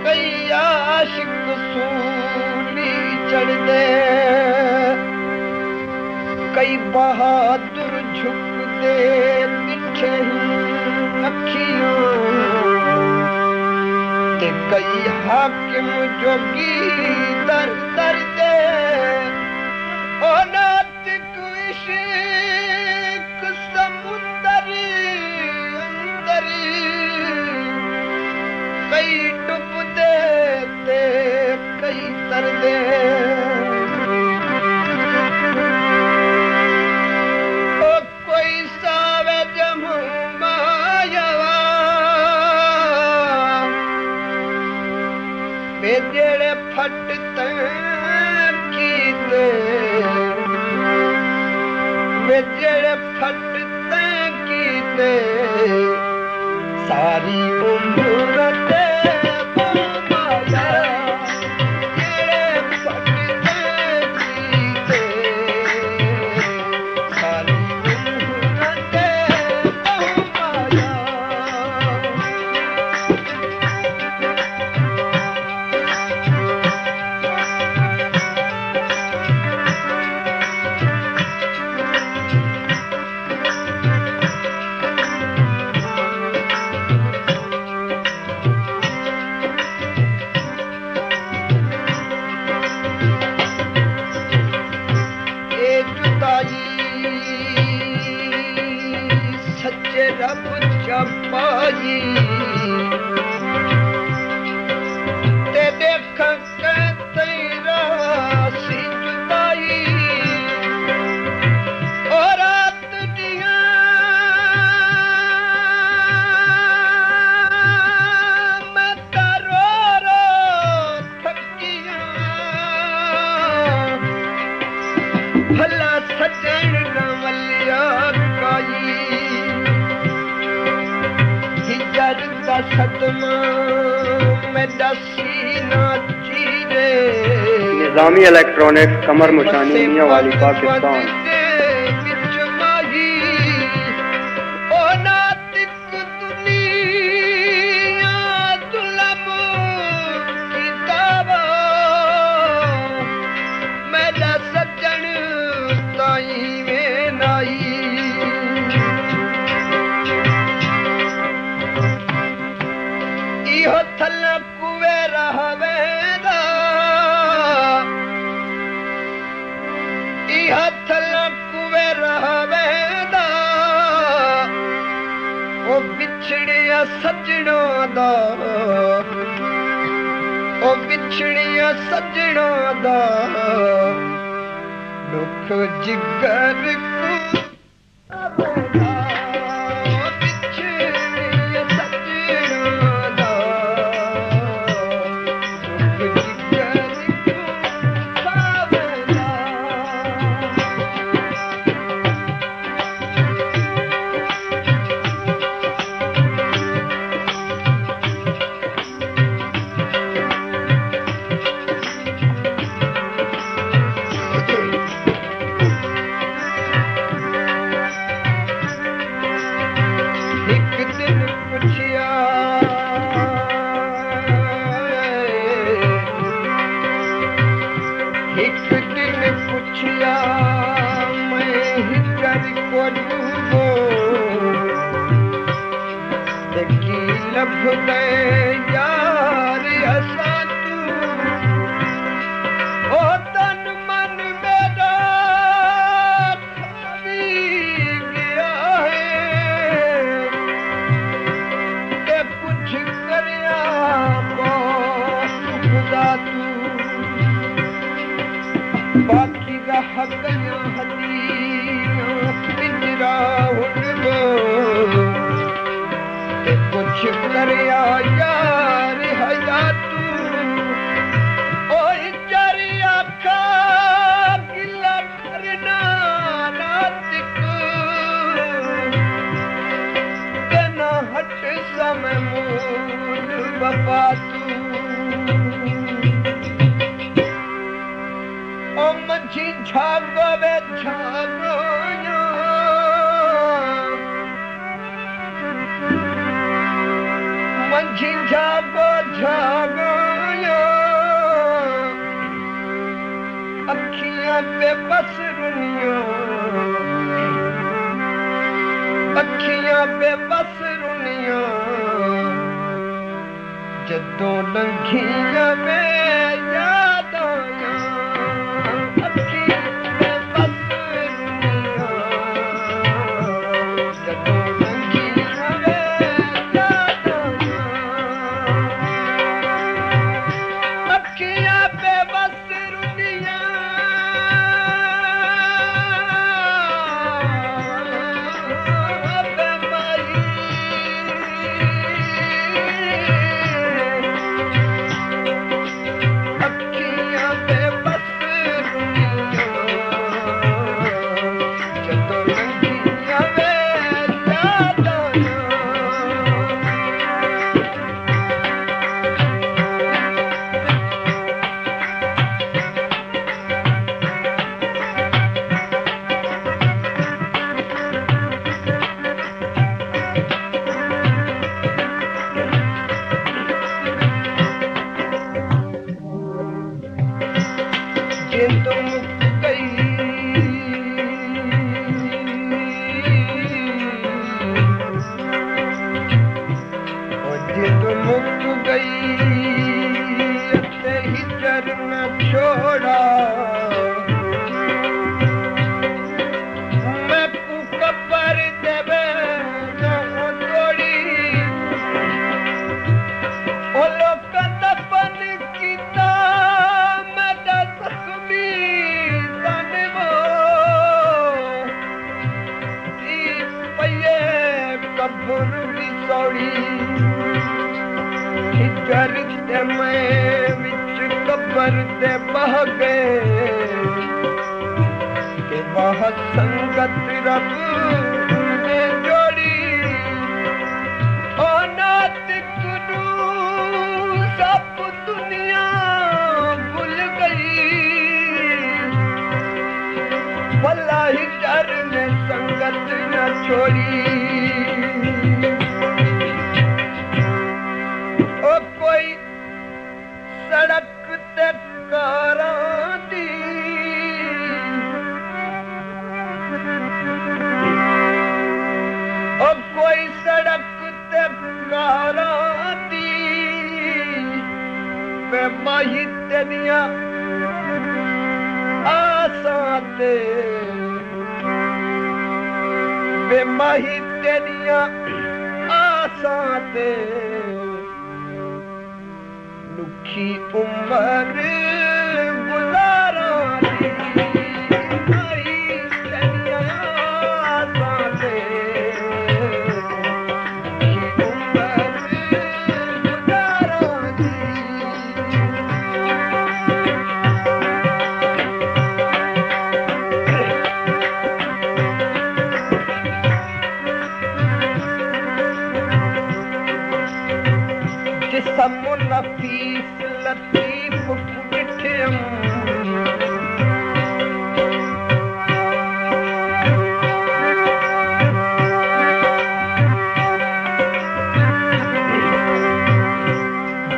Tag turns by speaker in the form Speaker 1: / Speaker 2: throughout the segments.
Speaker 1: कई आशिक सूली चढ़ दे, कई बहादुर झुक दे दिखे अखियों ते कई हाकिम जोगी दर दर दे। ओ नातिक इश्क समुंदर अंदर कई डुब दे ते कई तर दे। ओ कोई सावे जमू मायवा वे जेड़े फट कीते, वे जेड़े फट कीते सारी उम्र ते रब चपाई ते देख के तेरा सी जुदाई। ओ रात दिया मैं तारो रो थकिया, भला सजन नवलिया काई सदमा में दसीना चीरे।
Speaker 2: निज़ामी इलेक्ट्रॉनिक्स कमर मुशानी मियां वाली पाकिस्तान।
Speaker 1: मेरा सजन ताई में नाई थल कुवे रहवेदा, इहा थल कुवे रहवेदा। ओ बिछड़िया सजणा दा, ओ बिछड़िया सजणा दा दुख जिगर को यार असा तू ओ तन मन मेरा खाली गया है ते कुछ करया खुदा तू बाकी रह गया हदियां पिंजरा उड़ कुछ करया यार हया तू ओ जरिया का गिला करना नातिक तेना हट समय मूल बपा तू ओ मझी झागो वे झागो मंझी झागो झागो बेबस रुनियो अखियां बेबस रुनियो जदों लंघियां वे याद आया अखियां बेबस रुनियो जदों लंघियां वे याद आया अखियां बेबस रुनिया तुम गई मुक गई ही चरण छोड़ा मैं पुक पर देवे तोड़ी ओ लोक दफन कीता कब्र दी सौड़ी हिजर ते मैं विच कब्र ते बह गए के वह संगत रब ने जोड़ी ओ नात गुरु सब दुनिया भूल गई भला हिजर ने संगत न छोड़ी सड़क ते कारां दी ओ कोई सड़क ते कारां दी वे माही तेरियां आसां ते वे माही तेरियां आसां ते दुखी उम्र गुजारा जिस्म नफीस लतीफ कुटिठम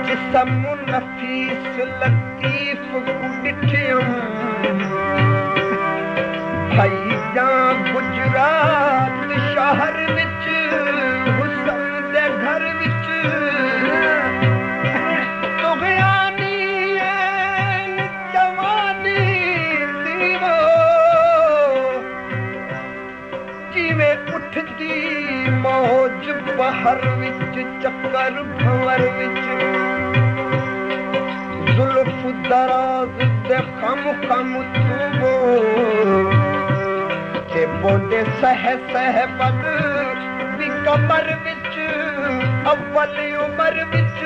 Speaker 1: जिस्म नफीस लतीफ कुटिठम भाई जां गुजरात शहर विच हुसन दे घर विच उठती मौज बहर विच चक्कर भंवर विच जुल्फ दराज दे खम खम तूबो ते बोंदे सह सह पद दी कमर विच अव्वल उमर विच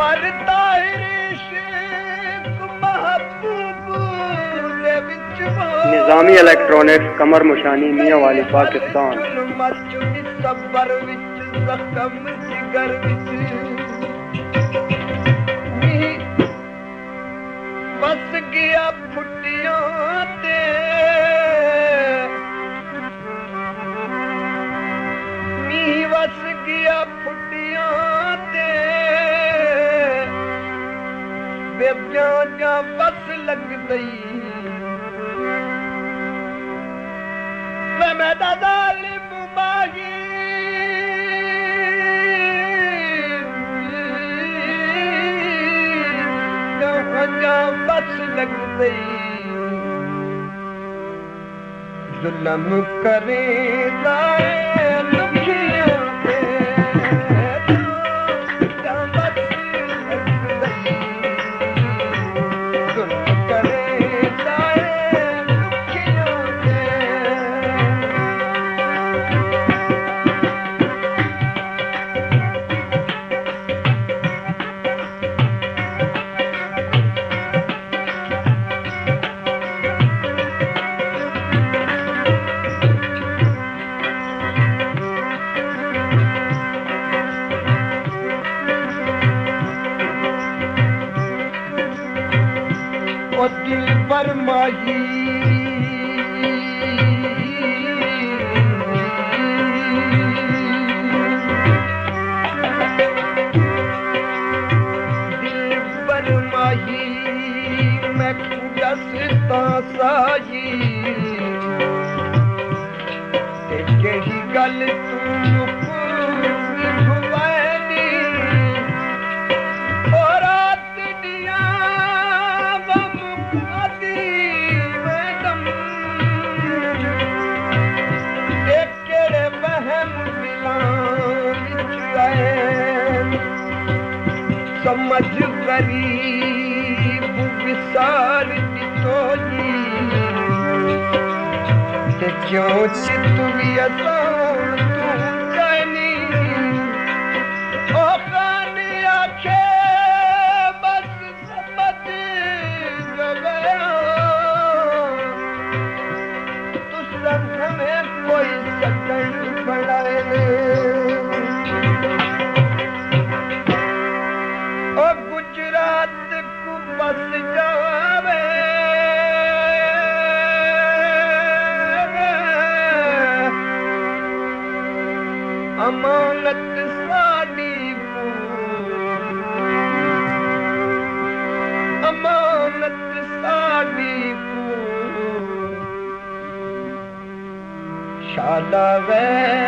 Speaker 1: पर ताहिर शेख महबूब दे विच
Speaker 2: निजामी इलेक्ट्रॉनिक्स कमर मुशानी मियां वाली पाकिस्तान
Speaker 1: सबर विच जख्म जिगर विच बस गया फुटियां ते मी बस गया फुटियां ते जा बस लग गई मैं दालिम माही जा बस लग गई जुल्म करे दाए दुखियों पे जा बस लग गई जुल्म करे दाए दुखियों पे ओ दिल पर माही दिल पर माही मैं दसता साही कही गल तू भुवैनी और रात दिया समझ गरीब विसार दितोई ते क्यों चितवी असां तू जानी ओ खानी आखे बस समझ गया तू संग में कोई सकन पड़ाए गुजरात को बस जावे अमानत साडी को अमानत साडी को शादा वे